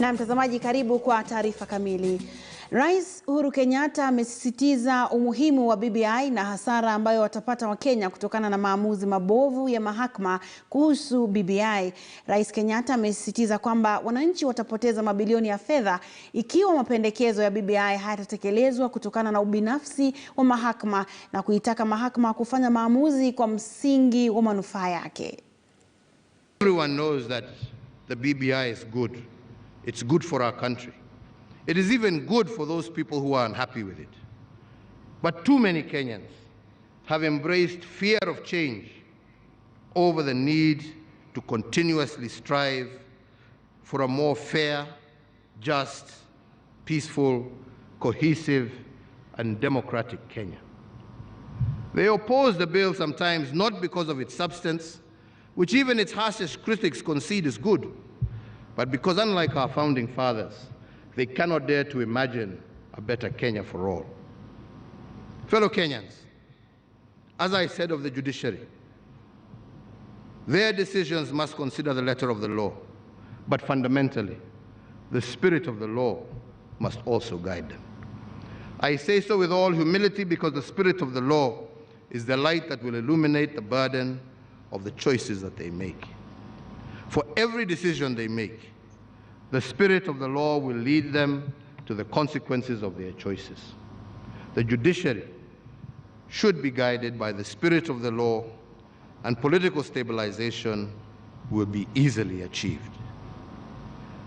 Na mtazamaji, karibu kwa taarifa kamili. Rais Uhuru Kenyatta amesisitiza umuhimu wa BBI na hasara ambayo watapata Wakenya kutokana na maamuzi mabovu ya mahakama kuhusu BBI. Rais Kenyatta amesisitiza kwamba wananchi watapoteza mabilioni ya fedha ikiwa mapendekezo ya BBI hayatatekelezwa kutokana na ubinafsi wa mahakama, na kuitaka mahakama kufanya maamuzi kwa msingi wa manufaa yake. Everyone knows that the BBI is good. It's good for our country. It is even good for those people who are unhappy with it. But too many Kenyans have embraced fear of change over the need to continuously strive for a more fair, just, peaceful, cohesive, and democratic Kenya. They oppose the bill sometimes not because of its substance, which even its harshest critics concede is good, but because, unlike our founding fathers, they cannot dare to imagine a better Kenya for all. Fellow Kenyans, as I said of the judiciary, their decisions must consider the letter of the law, but fundamentally, the spirit of the law must also guide them. I say so with all humility because the spirit of the law is the light that will illuminate the burden of the choices that they make. For every decision they make, the spirit of the law will lead them to the consequences of their choices. The judiciary should be guided by the spirit of the law, and political stabilization will be easily achieved.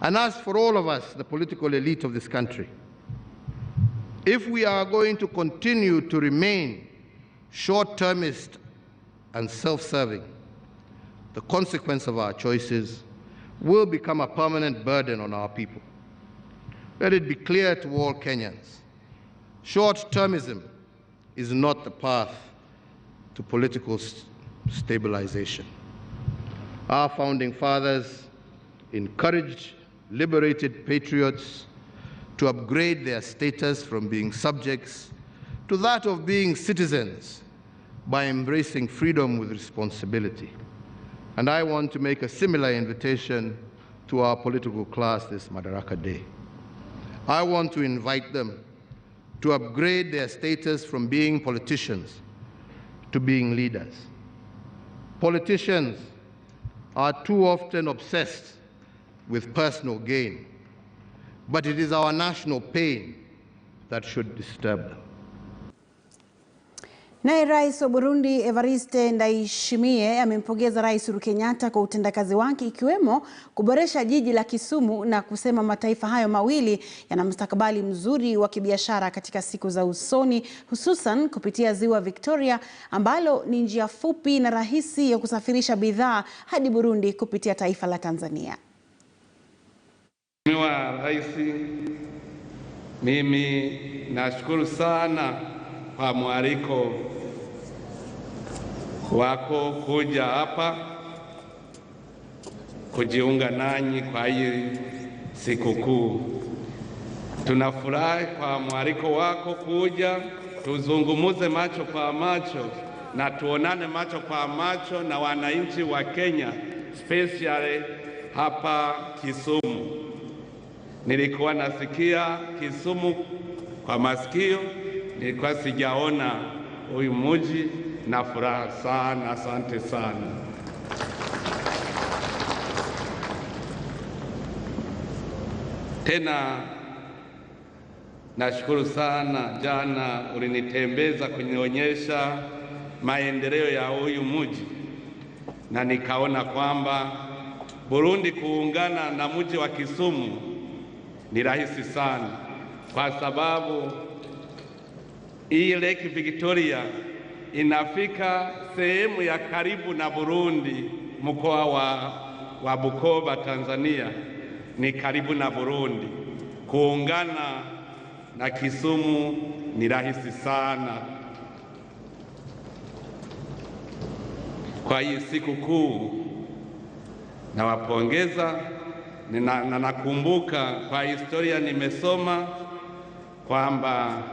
And as for all of us, the political elite of this country, if we are going to continue to remain short-termist and self-serving, the consequence of our choices will become a permanent burden on our people. Let it be clear to all Kenyans, short-termism is not the path to political stabilization. Our founding fathers encouraged liberated patriots to upgrade their status from being subjects to that of being citizens by embracing freedom with responsibility. And I want to make a similar invitation to our political class this Madaraka Day. I want to invite them to upgrade their status from being politicians to being leaders. Politicians are too often obsessed with personal gain, but it is our national pain that should disturb them. Naye Rais wa Burundi Evariste Ndayishimiye amempongeza Rais Uhuru Kenyatta kwa utendakazi wake, ikiwemo kuboresha jiji la Kisumu, na kusema mataifa hayo mawili yana mustakabali mzuri wa kibiashara katika siku za usoni, hususan kupitia ziwa Victoria ambalo ni njia fupi na rahisi ya kusafirisha bidhaa hadi Burundi kupitia taifa la Tanzania. Mheshimiwa Rais, mimi nashukuru sana kwa mwaliko wako kuja hapa kujiunga nanyi kwa hii sikukuu. Tunafurahi kwa mwaliko wako kuja tuzungumuze macho kwa macho na tuonane macho kwa macho na wananchi wa Kenya, especially hapa Kisumu. Nilikuwa nasikia Kisumu kwa masikio, nilikuwa sijaona huyu mji, na furaha sana. Asante sana. Tena nashukuru sana, jana ulinitembeza kunionyesha maendeleo ya huyu mji, na nikaona kwamba Burundi kuungana na mji wa Kisumu ni rahisi sana, kwa sababu hii Lake Victoria inafika sehemu ya karibu na Burundi. Mkoa wa Bukoba, Tanzania ni karibu na Burundi. Kuungana na Kisumu ni rahisi sana. Kwa hii siku kuu nawapongeza, na nakumbuka kwa historia nimesoma kwamba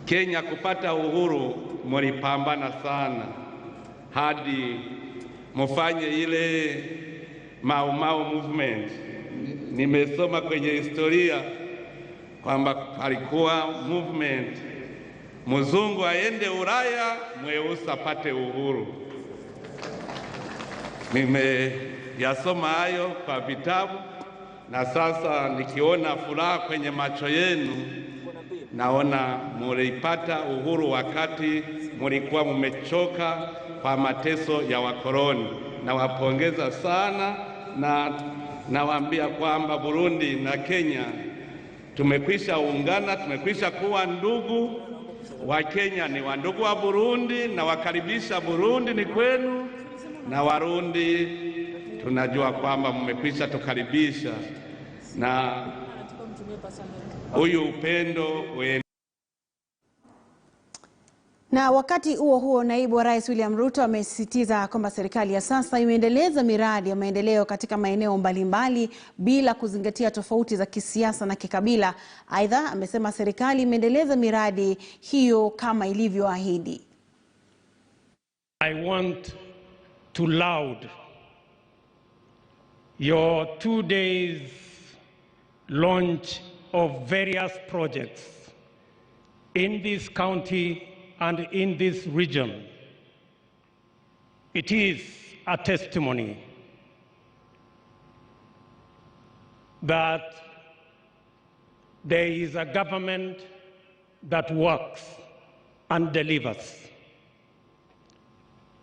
Kenya kupata uhuru mulipambana sana hadi mufanye ile Mau Mau movement nimesoma kwenye historia kwamba palikuwa movement mzungu aende Ulaya, mweusi apate uhuru. Nimeyasoma hayo kwa vitabu, na sasa nikiona furaha kwenye macho yenu, naona mulipata uhuru wakati mulikuwa mumechoka kwa mateso ya wakoloni. Nawapongeza sana, na nawaambia kwamba Burundi na Kenya tumekwisha ungana, tumekwisha kuwa ndugu. Wa Kenya ni wandugu wa Burundi, na wakaribisha Burundi ni kwenu, na Warundi tunajua kwamba mmekwisha tukaribisha, na huyu upendo wenu. Na wakati huo huo, naibu wa rais William Ruto amesisitiza kwamba serikali ya sasa imeendeleza miradi ya maendeleo katika maeneo mbalimbali bila kuzingatia tofauti za kisiasa na kikabila. Aidha, amesema serikali imeendeleza miradi hiyo kama ilivyoahidi. I want to laud your 2 days launch of various projects in this county and in this region. It is a testimony that there is a government that works and delivers.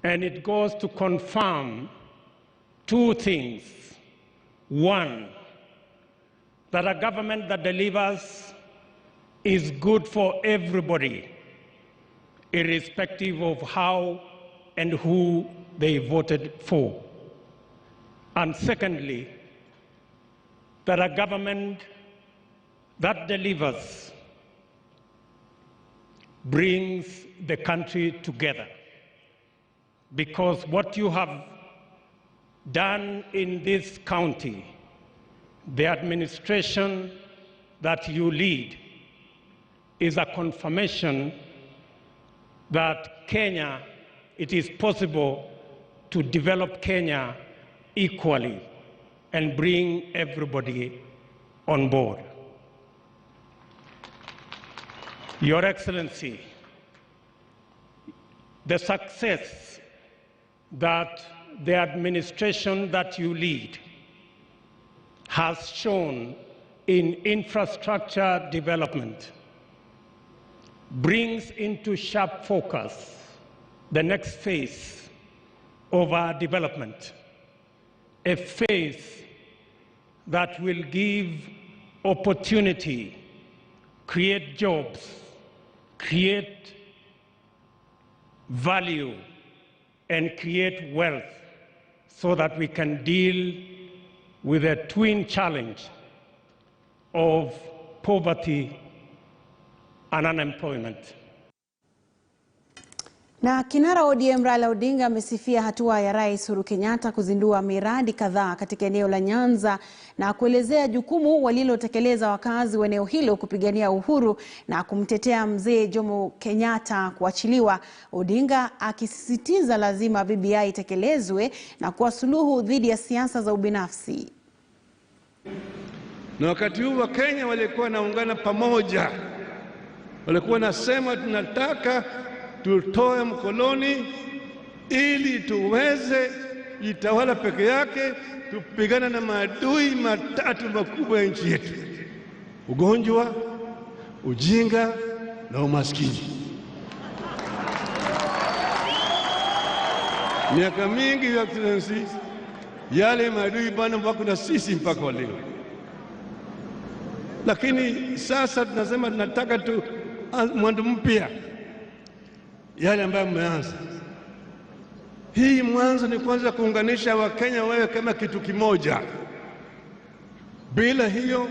And it goes to confirm 2 things. One, that a government that delivers is good for everybody, irrespective of how and who they voted for. And secondly, that a government that delivers brings the country together. Because what you have done in this county, the administration that you lead, is a confirmation that Kenya, it is possible to develop Kenya equally and bring everybody on board. Your Excellency, the success that the administration that you lead has shown in infrastructure development brings into sharp focus the next phase of our development, a phase that will give opportunity, create jobs, create value, and create wealth so that we can deal with a twin challenge of poverty and unemployment. Na kinara ODM Raila Odinga amesifia hatua ya Rais Uhuru Kenyatta kuzindua miradi kadhaa katika eneo la Nyanza na kuelezea jukumu walilotekeleza wakazi wa eneo hilo kupigania uhuru na kumtetea mzee Jomo Kenyatta kuachiliwa. Odinga akisisitiza lazima BBI itekelezwe na kuwa suluhu dhidi ya siasa za ubinafsi. Na wakati huu wa Kenya walikuwa naungana pamoja, walikuwa nasema tunataka tutoe mkoloni ili tuweze jitawala peke yake, tupigana na maadui matatu makubwa ya nchi yetu: ugonjwa, ujinga na umaskini. Miaka mingi, Your Excellency, yale maadui bado wako na sisi mpaka leo. Lakini sasa tunasema tunataka tu mwanzo mpya, yale ambayo mmeanza. Hii mwanzo ni kwanza kuunganisha Wakenya wewe kama kitu kimoja. Bila hiyo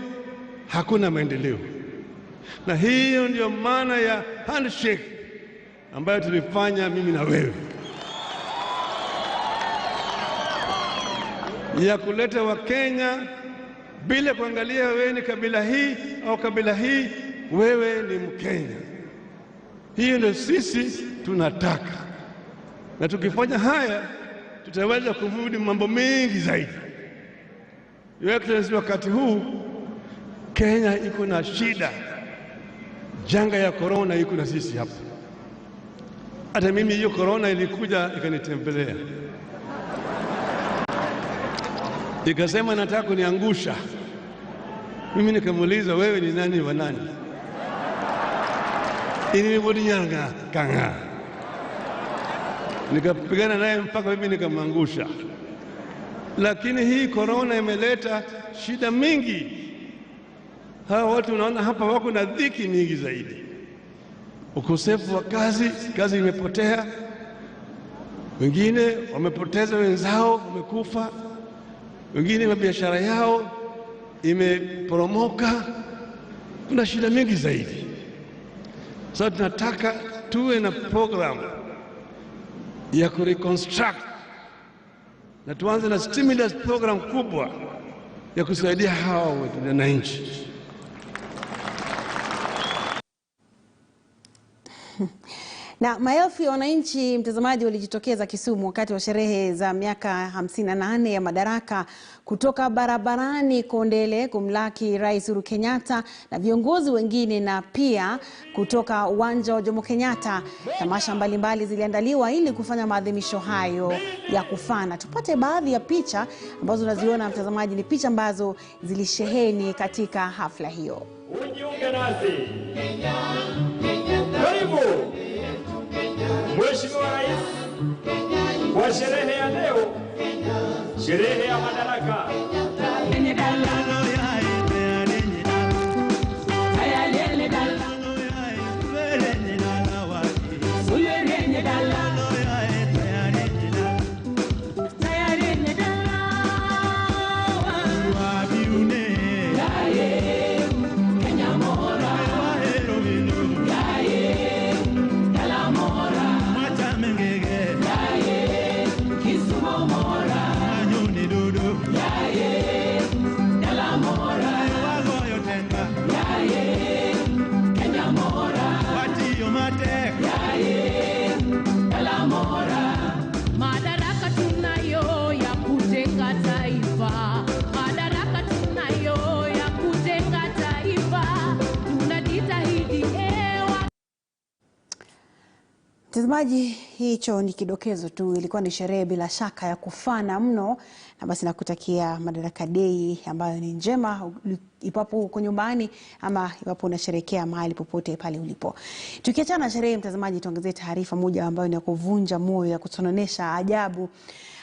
hakuna maendeleo. Na hiyo ndio maana ya handshake ambayo tulifanya mimi na wewe, ya kuleta Wakenya bila kuangalia wewe ni kabila hii au kabila hii, wewe ni Mkenya. Hiyo ndio sisi tunataka, na tukifanya haya tutaweza kurudi mambo mengi zaidi. Your Excellency, wakati huu Kenya iko na shida, janga ya corona iko na sisi hapa. Hata mimi hiyo corona ilikuja ikanitembelea, ikasema nataka kuniangusha. Mimi nikamuuliza, wewe ni nani wa nani? Ini bodi nyanga kanga. Nikapigana naye mpaka mimi nikamangusha. Lakini hii corona imeleta shida mingi. Hawa watu unaona hapa wako na dhiki mingi zaidi. Ukosefu wa kazi imepotea. Wengine wamepoteza wenzao, wamekufa. Wengine biashara yao imeporomoka. Kuna shida mingi zaidi. Sasa tunataka tuwe na program ya kureconstruct, na tuanze na stimulus program kubwa ya kusaidia hawa wananchi. Na maelfu ya wananchi, mtazamaji, walijitokeza Kisumu wakati wa sherehe za miaka 58 ya madaraka, kutoka barabarani Kondele kumlaki Rais Kenyatta na viongozi wengine, na pia kutoka uwanja wa Jomo Kenyatta. Tamasha mbalimbali ziliandaliwa ili kufanya maadhimisho hayo ya kufana. Tupate baadhi ya picha ambazo unaziona, mtazamaji, ni picha ambazo zilisheheni katika hafla hiyo. Ujiunge nasi. Karibu Mheshimiwa Rais kwa sherehe ya leo, sherehe ya madaraka. Mtazamaji, hicho ni kidokezo tu. Ilikuwa ni sherehe bila shaka ya kufana mno, na basi nakutakia Madaraka Day ambayo ni njema, ipapo uko nyumbani ama ipapo unasherehekea mahali popote pale ulipo. Tukiachana na sherehe, mtazamaji, tuangazie taarifa moja ambayo ni ya kuvunja moyo, ya kutononesha ajabu.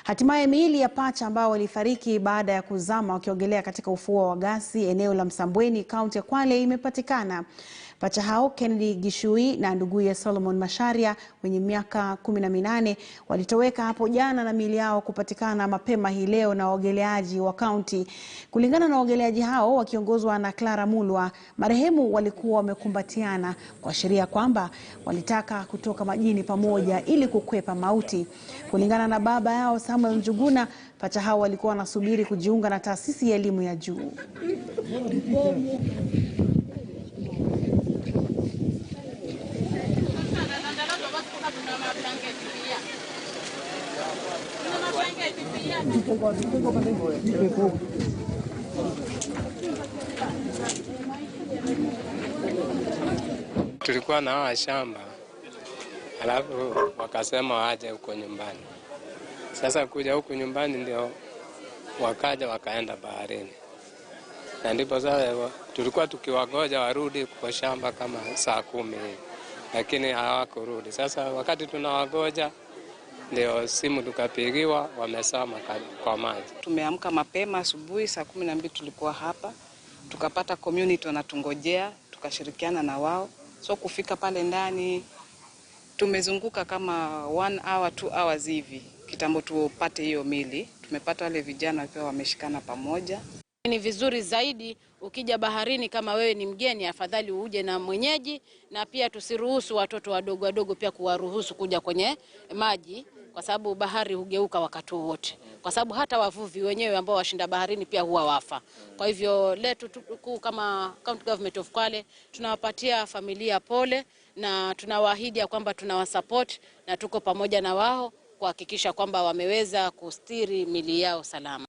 Hatimaye miili ya pacha ambao walifariki baada ya kuzama wakiogelea katika ufuo wa Gasi, eneo la Msambweni, kaunti ya Kwale, imepatikana. Pacha hao, Kennedy Gishui na nduguye Solomon Masharia wenye miaka 18, walitoweka hapo jana na miili yao kupatikana mapema hii leo na waogeleaji wa kaunti. Kulingana na waogeleaji hao wakiongozwa na Clara Mulwa, marehemu walikuwa wamekumbatiana kuashiria kwamba walitaka kutoka majini pamoja ili kukwepa mauti. Kulingana na baba yao Samuel Njuguna, pacha hao walikuwa wanasubiri kujiunga na taasisi ya elimu ya juu. Tulikuwa na hawa shamba, alafu wakasema waje huko nyumbani. Sasa kuja huko nyumbani ndio wakaja wakaenda baharini. Na ndipo sasa tulikuwa tukiwagoja warudi kwa shamba kama saa 10, lakini hawakurudi. Sasa wakati tunawagoja ndio simu tukapigiwa wamesama kwa maji. Tumeamka mapema asubuhi saa 12 tulikuwa hapa. Tukapata community wanatungojea, tukashirikiana na wao. So kufika pale ndani tumezunguka kama 1 hour 2 hours hivi kitambo tupate hiyo mili. Tumepata wale vijana wakiwa wameshikana pamoja. Ni vizuri zaidi ukija baharini kama wewe ni mgeni, afadhali uje na mwenyeji, na pia tusiruhusu watoto wadogo pia kuwaruhusu kuja kwenye maji, kwa sababu bahari hugeuka wakati wote. Kwa sababu hata wavuvi wenyewe ambao washinda baharini pia huwa wafa. Kwa hivyo letu kama County Government of Kwale tunawapatia familia pole, na tunawaahidi kwamba tunawasupport na tuko pamoja na wao kuhakikisha kwamba wameweza kustiri mili yao salama.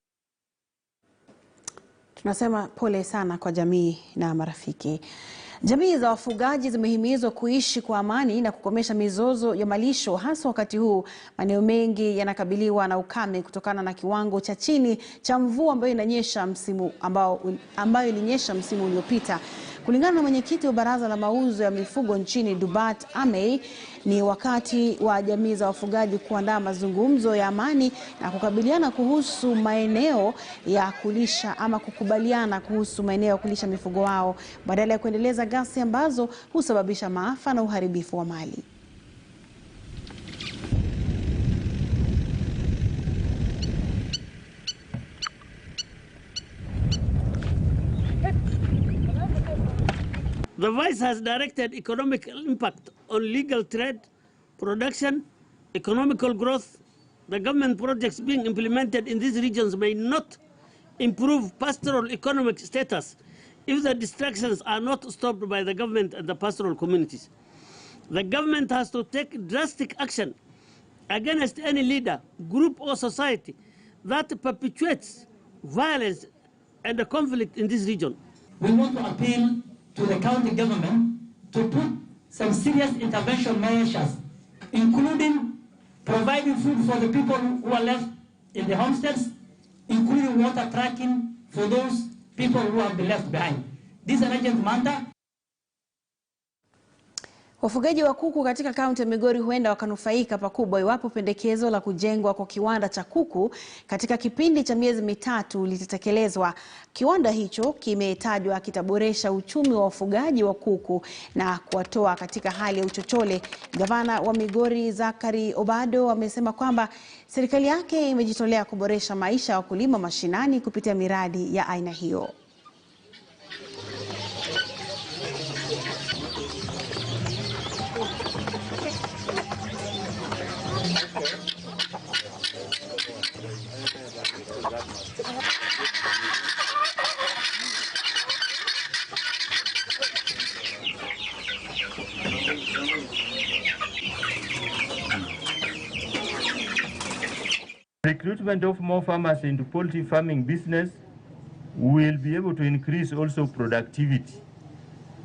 Tunasema pole sana kwa jamii na marafiki. Jamii za wafugaji zimehimizwa kuishi kwa amani na kukomesha mizozo ya malisho, hasa wakati huu maeneo mengi yanakabiliwa na ukame kutokana na kiwango cha chini cha mvua ambayo ilinyesha msimu uliopita. Kulingana na mwenyekiti wa baraza la mauzo ya mifugo nchini Dubat Amey, ni wakati wa jamii za wafugaji kuandaa mazungumzo ya amani na kukabiliana kuhusu maeneo ya kulisha ama kukubaliana kuhusu maeneo ya kulisha mifugo wao badala ya kuendeleza ghasia ambazo husababisha maafa na uharibifu wa mali. The Vice has directed economic impact on legal trade, production, economical growth. The government projects being implemented in these regions may not improve pastoral economic status if the distractions are not stopped by the government and the pastoral communities. The government has to take drastic action against any leader, group or society that perpetuates violence and the conflict in this region. We want to appeal to the county government to put some serious intervention measures, including providing food for the people who are left in the homesteads, including water tracking for those people who have been left behind. This is an urgent matter. Wafugaji wa kuku katika kaunti ya Migori huenda wakanufaika pakubwa iwapo pendekezo la kujengwa kwa kiwanda cha kuku katika kipindi cha miezi mitatu litatekelezwa. Kiwanda hicho kimetajwa kitaboresha uchumi wa wafugaji wa kuku na kuwatoa katika hali ya uchochole. Gavana wa Migori Zakari Obado amesema kwamba serikali yake imejitolea kuboresha maisha ya wakulima mashinani kupitia miradi ya aina hiyo. Recruitment of more farmers into poultry farming business will be able to increase also productivity.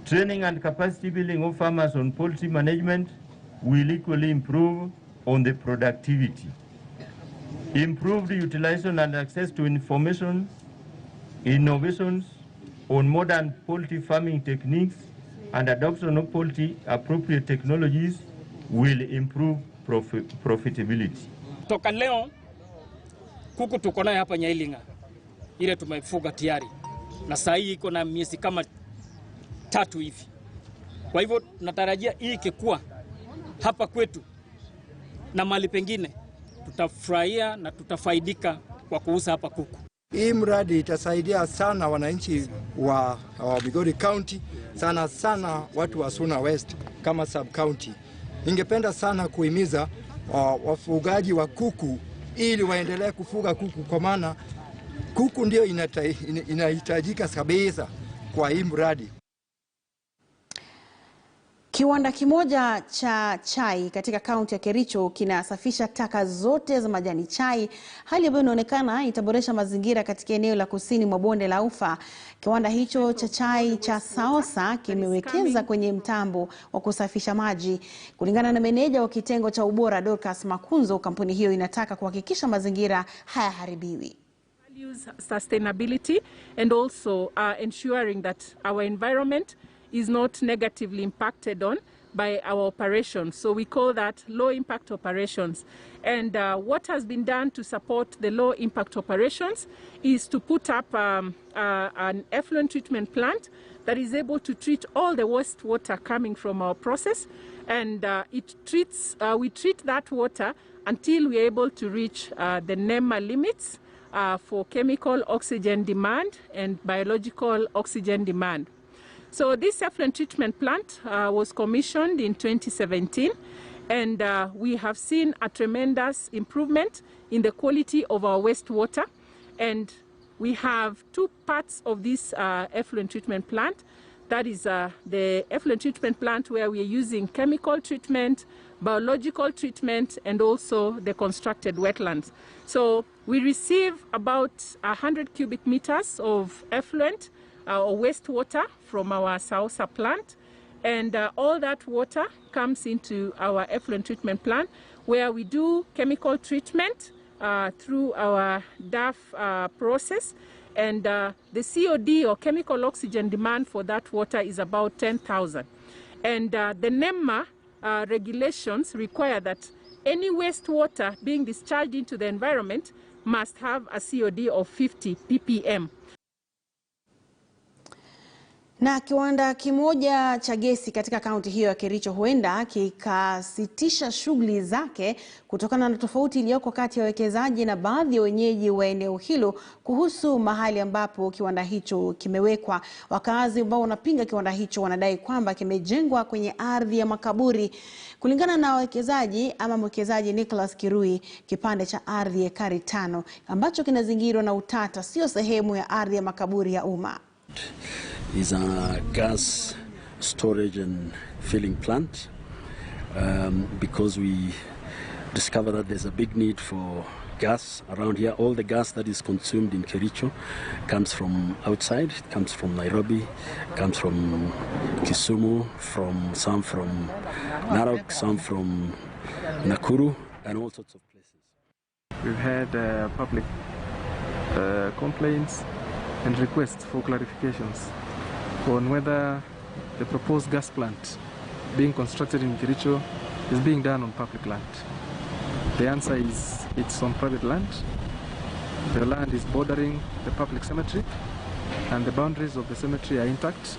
Training and capacity building of farmers on poultry management will equally improve on the productivity. Improved utilization and access to information, innovations on modern poultry farming techniques and adoption of poultry appropriate technologies will improve profitability. Toka leo kuku tuko naye hapa Nyailinga, ile tumefuga tayari na saa hii iko na miezi kama 3 hivi. Kwa hivyo tunatarajia hii ikikua hapa kwetu na mali pengine tutafurahia na tutafaidika kwa kuuza hapa kuku. Hii mradi itasaidia sana wananchi wa Migori County, sana watu wa Suna West kama sub county. Ningependa sana kuhimiza wafugaji wa kuku ili waendelee kufuga kuku, kwa maana kuku ndio inahitajika kabisa kwa hii mradi. Kiwanda kimoja cha chai katika kaunti ya Kericho kinasafisha taka zote za majani chai, hali ambayo inaonekana itaboresha mazingira katika eneo la kusini mwa bonde la Ufa. Kiwanda hicho cha chai cha Saosa kimewekeza kwenye mtambo wa kusafisha maji. Kulingana na meneja wa kitengo cha ubora Dorcas Makunzo, kampuni hiyo inataka kuhakikisha mazingira hayaharibiwi. Sustainability and also ensuring that our environment is not negatively impacted on by our operations. So we call that low impact operations. And what has been done to support the low impact operations is to put up an effluent treatment plant that is able to treat all the wastewater coming from our process. And we treat that water until we are able to reach the NEMA limits for chemical oxygen demand and biological oxygen demand. So this effluent treatment plant was commissioned in 2017, and we have seen a tremendous improvement in the quality of our wastewater. And we have 2 parts of this effluent treatment plant. That is the effluent treatment plant where we are using chemical treatment, biological treatment, and also the constructed wetlands. So we receive about 100 cubic meters of effluent or wastewater from our Sausa plant. And all that water comes into our effluent treatment plant where we do chemical treatment through our DAF process. And the COD or chemical oxygen demand for that water is about 10,000. And the NEMA regulations require that any wastewater being discharged into the environment must have a COD of 50 ppm. Na kiwanda kimoja cha gesi katika kaunti hiyo ya Kericho huenda kikasitisha shughuli zake kutokana na tofauti iliyoko kati ya wawekezaji na baadhi ya wenyeji wa eneo hilo kuhusu mahali ambapo kiwanda hicho kimewekwa. Wakazi ambao wanapinga kiwanda hicho wanadai kwamba kimejengwa kwenye ardhi ya makaburi. Kulingana na wawekezaji ama mwekezaji Nicholas Kirui, kipande cha ardhi ekari 5 ambacho kinazingirwa na utata sio sehemu ya ardhi ya makaburi ya umma. Is a gas storage and filling plant because we discovered that there's a big need for gas around here. All the gas that is consumed in Kericho comes from outside. It comes from Nairobi, comes from Kisumu, some from Narok, some from Nakuru, and all sorts of places. We've had public complaints and requests for clarifications on whether the proposed gas plant being constructed in Kericho is being done on public land. The answer is it's on private land. The land is bordering the public cemetery and the boundaries of the cemetery are intact.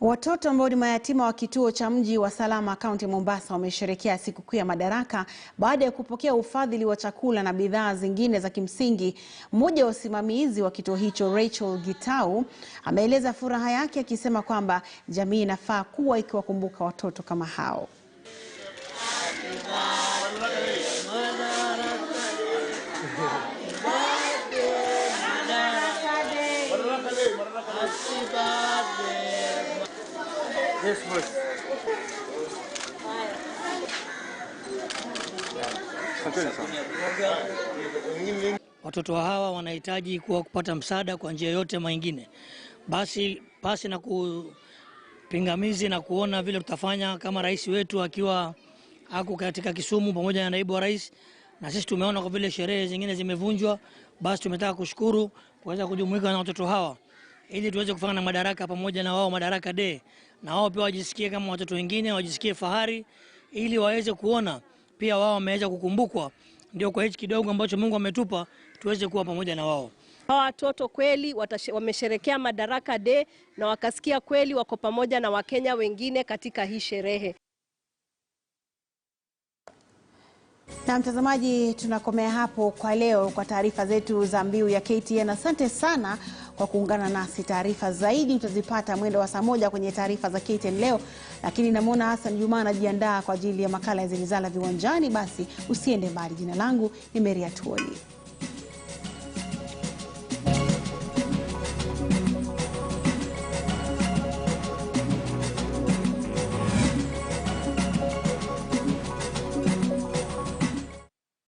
Watoto ambao ni mayatima wa kituo cha mji wa Salama kaunti Mombasa wamesherehekea sikukuu ya Madaraka baada ya kupokea ufadhili wa chakula na bidhaa zingine za kimsingi. Mmoja wa wasimamizi wa kituo hicho, Rachel Gitau, ameeleza furaha yake akisema kwamba jamii inafaa kuwa ikiwakumbuka watoto kama hao. Watoto hawa wanahitaji kupata msaada kwa njia yote mwingine. Basi pasi na kupingamizi na kuona vile tutafanya kama rais wetu akiwa ako katika Kisumu pamoja na naibu wa rais, na sisi tumeona kwa vile sherehe zingine zimevunjwa, basi tumetaka kushukuru kuweza kujumuika na watoto hawa ili tuweze kufanya na Madaraka pamoja na wao Madaraka Day, na wao pia wajisikie kama watoto wengine, wajisikie fahari ili waweze kuona pia wao wameweza kukumbukwa. Ndio kwa hichi kidogo ambacho Mungu ametupa tuweze kuwa pamoja na wao. Hawa watoto kweli wamesherehekea Madaraka Day na wakasikia kweli wako pamoja na Wakenya wengine katika hii sherehe. Na mtazamaji, tunakomea hapo kwa leo kwa taarifa zetu za MBIU ya KTN. Asante sana kwa kuungana nasi. Taarifa zaidi utazipata mwendo wa saa 1 kwenye taarifa za KTN leo, lakini namuona Hassan Juma anajiandaa kwa ajili ya makala ya Zilizala Viwanjani. Basi usiende mbali. Jina langu ni Mary Atuoli.